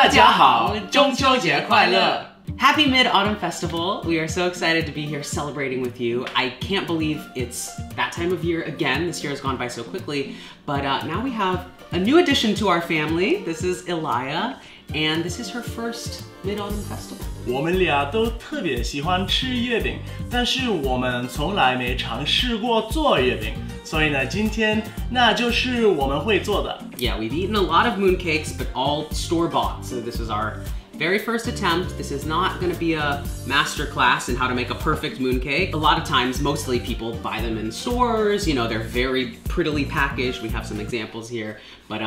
大家好，中秋节快乐! Happy Mid-Autumn Festival. We are so excited to be here celebrating with you. I can't believe it's that time of year again. This year has gone by so quickly. But now we have a new addition to our family. This is Elia, and this is her first Mid-Autumn Festival. 我们俩都特别喜欢吃月饼，但是我们从来没尝试过做月饼，所以呢，今天那就是我们会做的。Yeah, we've eaten a lot of mooncakes, but all store-bought. So this is our very first attempt. This is not going to be a master class in how to make a perfect mooncake. A lot of times, mostly people buy them in stores. You know, they're very prettily packaged. We have some examples here, but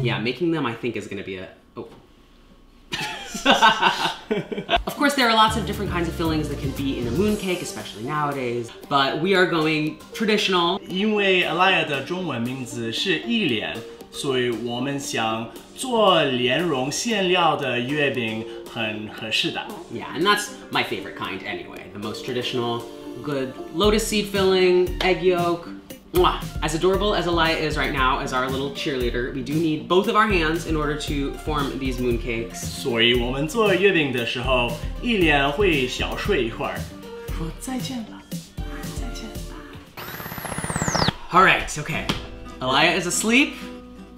yeah, making them I think is going to be a Of course, there are lots of different kinds of fillings that can be in a mooncake, especially nowadays, but we are going traditional. 因为 Elia 的中文名字是一莲，所以我们想做莲蓉馅料的月饼很合适的。Yeah, and that's my favorite kind anyway. The most traditional, good lotus seed filling, egg yolk. Mwah. As adorable as Elia is right now as our little cheerleader, we do need both of our hands in order to form these mooncakes. 所以我们做月饼的时候，一莲会小睡一会儿，说再见吧，再见吧。All right, okay. Elia is asleep.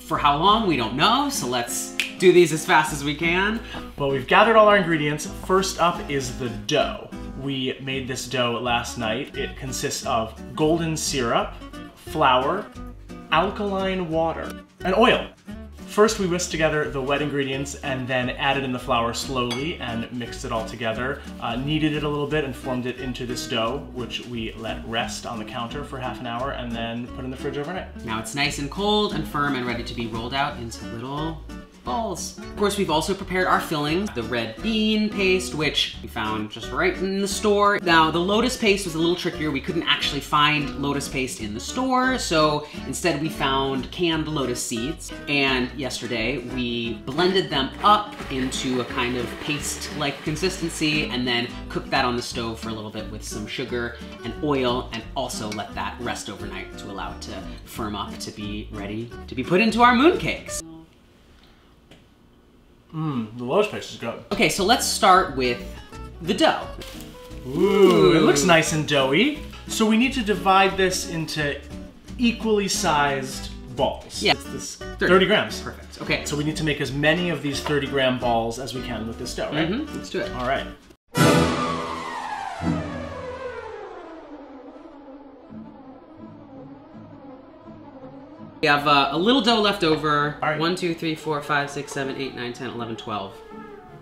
For how long, we don't know, so let's do these as fast as we can. Well, we've gathered all our ingredients. First up is the dough. We made this dough last night. It consists of golden syrup, flour, alkaline water, and oil. First, we whisked together the wet ingredients and then added in the flour slowly and mixed it all together, kneaded it a little bit and formed it into this dough, which we let rest on the counter for half an hour and then put in the fridge overnight. Now it's nice and cold and firm and ready to be rolled out into little balls. Of course, we've also prepared our fillings, the red bean paste, which we found just right in the store. Now, the lotus paste was a little trickier. We couldn't actually find lotus paste in the store, so instead we found canned lotus seeds. And yesterday, we blended them up into a kind of paste-like consistency and then cooked that on the stove for a little bit with some sugar and oil, and also let that rest overnight to allow it to firm up to be ready to be put into our mooncakes. The lotus paste is good. Okay, so let's start with the dough. Ooh, it looks nice and doughy. So we need to divide this into equally sized balls. Yeah. This 30 grams. Perfect. Okay. So we need to make as many of these 30-gram balls as we can with this dough, right? Let's do it. All right. We have a little dough left over. All right. 1, 2, 3, 4, 5, 6, 7, 8, 9, 10, 11, 12.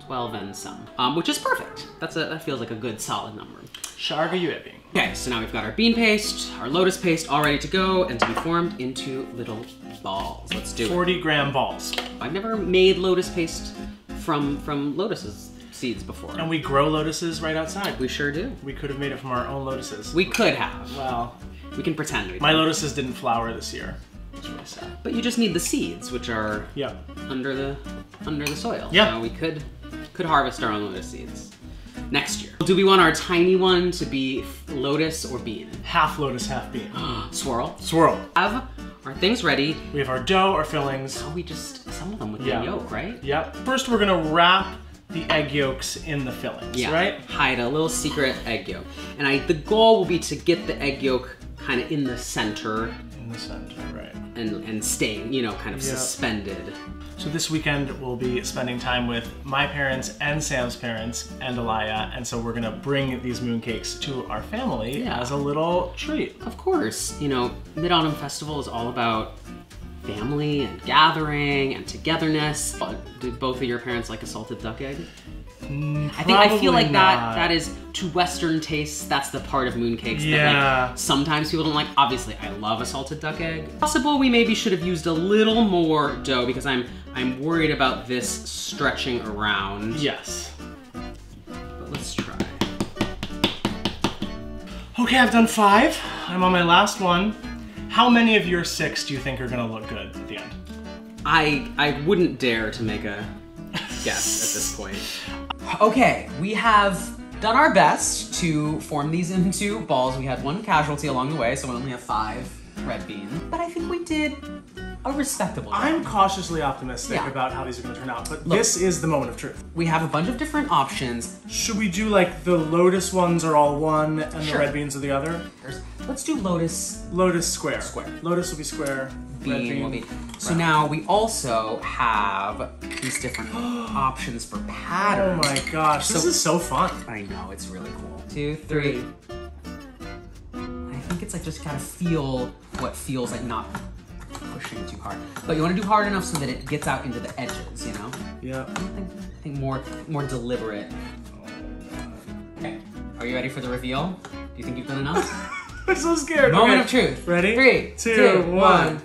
12 and some, which is perfect. That feels like a good solid number. 12个月饼. Okay, so now we've got our bean paste, our lotus paste all ready to go and to be formed into little balls. Let's do it. 40-gram balls. I've never made lotus paste from lotus seeds before. And we grow lotuses right outside. We sure do. We could have made it from our own lotuses. We could have. Well, we can pretend we did. My lotuses didn't flower this year. It's really sad. But you just need the seeds, which are under the soil. Yeah. So we could harvest our own lotus seeds next year. Do we want our tiny one to be lotus or bean? Half lotus, half bean. Swirl. Swirl. Have our things ready. We have our dough, our fillings. Now we just assemble them with the yolk, right? Yep. First, we're gonna wrap the egg yolks in the fillings, right? Hide a little secret egg yolk. And the goal will be to get the egg yolk kind of in the center. In the center, right. And staying, you know, kind of suspended. So this weekend we'll be spending time with my parents and Sam's parents and Elia, and so we're gonna bring these mooncakes to our family as a little treat. Of course, you know, Mid-Autumn Festival is all about family and gathering and togetherness. Did both of your parents like a salted duck egg? I feel like that is to Western tastes. That's the part of mooncakes that like sometimes people don't like. Obviously, I love a salted duck egg. Possible we maybe should have used a little more dough because I'm worried about this stretching around. Yes. But let's try. Okay, I've done 5. I'm on my last one. How many of your 6 do you think are gonna look good at the end? I wouldn't dare to make a guess at this point. Okay, we have done our best to form these into balls. We had one casualty along the way, so we only have 5 red beans. But I think we did a respectable job. I'm cautiously optimistic Yeah. about how these are gonna turn out, but Look. this is the moment of truth. We have a bunch of different options. Should we do like the lotus ones are all one and Sure. the red beans are the other? Let's do lotus. Lotus square. Square. Lotus will be square. Red Bean bean will be. So round. now we also have these different options for Oh patterns. my gosh, this is so fun. I know, it's really cool. 2, 3. I think it's like just gotta feel what feels like not pushing too hard. But you wanna do hard enough so that it gets out into the edges, you know? Yeah. I think more deliberate. Okay, are you ready for the reveal? Do you think you've done enough? I'm so scared. Moment Okay. of truth. Ready? 3, 2, 2, 1.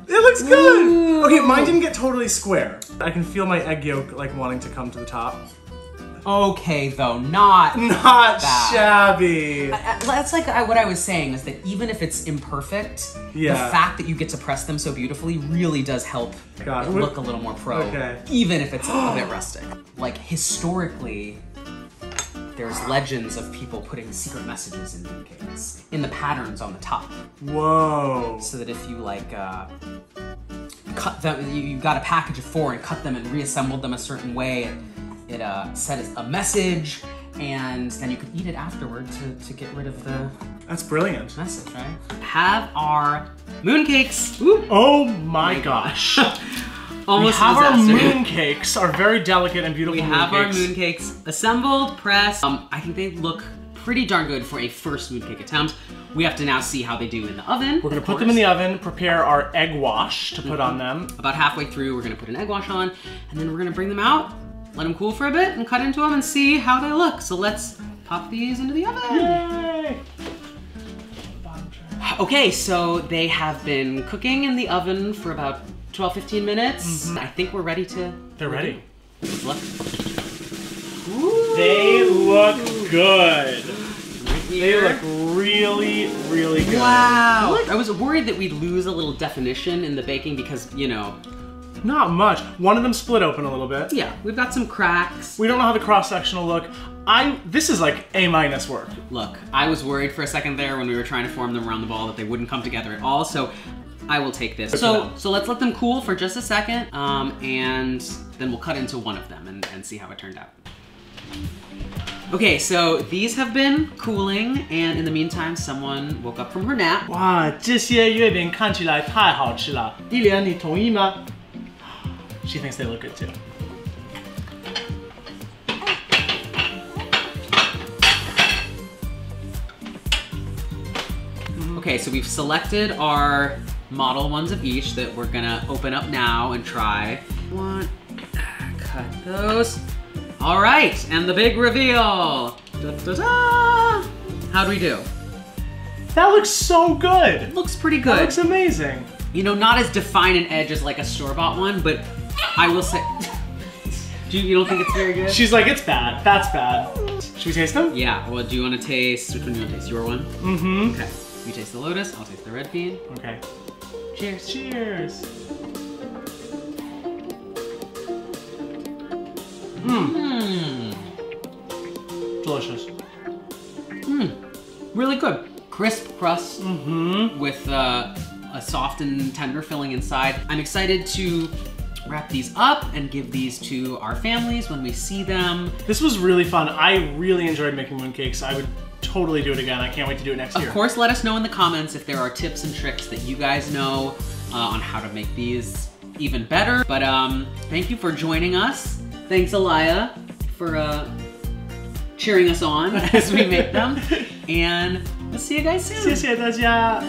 It looks good! Ooh. Okay, mine didn't get totally square. I can feel my egg yolk like wanting to come to the top. Okay, though, not Not bad. shabby. That's like what I was saying, is that even if it's imperfect, Yeah. the fact that you get to press them so beautifully really does help Got it it. look a little more pro, Okay. even if it's a bit rustic. Like, historically, there's legends of people putting secret messages in mooncakes, in the patterns on the top, Whoa. so that if you like cut them, you got a package of 4 and cut them and reassembled them a certain way, it said a message, and then you could eat it afterward to get rid of the That's brilliant. message, right? Have our mooncakes. Woo. Oh my gosh. Almost we have a our disaster. mooncakes, our very delicate and beautiful We have our mooncakes. mooncakes assembled, pressed. I think they look pretty darn good for a first mooncake attempt. We have to now see how they do in the oven. We're gonna put them in the oven, prepare our egg wash to put on them. About halfway through, we're gonna put an egg wash on, and then we're gonna bring them out, let them cool for a bit, and cut into them and see how they look. So let's pop these into the oven. Yay! Okay, so they have been cooking in the oven for about 12-15 minutes. I think we're ready to... They're ready. Look. They look good. Right They here. look really, really good. Wow. I was worried that we'd lose a little definition in the baking because, you know... Not much. One of them split open a little bit. Yeah, we've got some cracks. We don't know how the cross-section will look. This is like A- work. Look, I was worried for a second there when we were trying to form them around the ball that they wouldn't come together at all, so I will take this. So let's let them cool for just a second, and then we'll cut into one of them and see how it turned out. Okay, so these have been cooling, and in the meantime, someone woke up from her nap. 哇，这些月饼看起来太好吃了。伊莲，你同意吗？ She thinks they look good too. Okay, so we've selected our model ones of each that we're gonna open up now and try. Cut those. All right, and the big reveal. Da-da-da! How'd we do? That looks so good. Looks pretty That good. looks amazing. You know, not as defined an edge as like a store-bought one, but I will say, you don't think it's very good? She's like, it's bad. That's bad. Should we taste them? Yeah, well, do you want to taste, which one do you want to taste? Your one? Mm-hmm. Okay, you taste the lotus, I'll taste the red bean. Okay. Cheers. Cheers. Delicious. Really good. Crisp crust with a soft and tender filling inside. I'm excited to wrap these up and give these to our families when we see them. This was really fun. I really enjoyed making mooncakes. I would totally do it again. I can't wait to do it next year. Of course, let us know in the comments if there are tips and tricks that you guys know on how to make these even better. But thank you for joining us. Thanks, Alaya, for cheering us on as we make them. And we'll see you guys soon. 谢谢大家。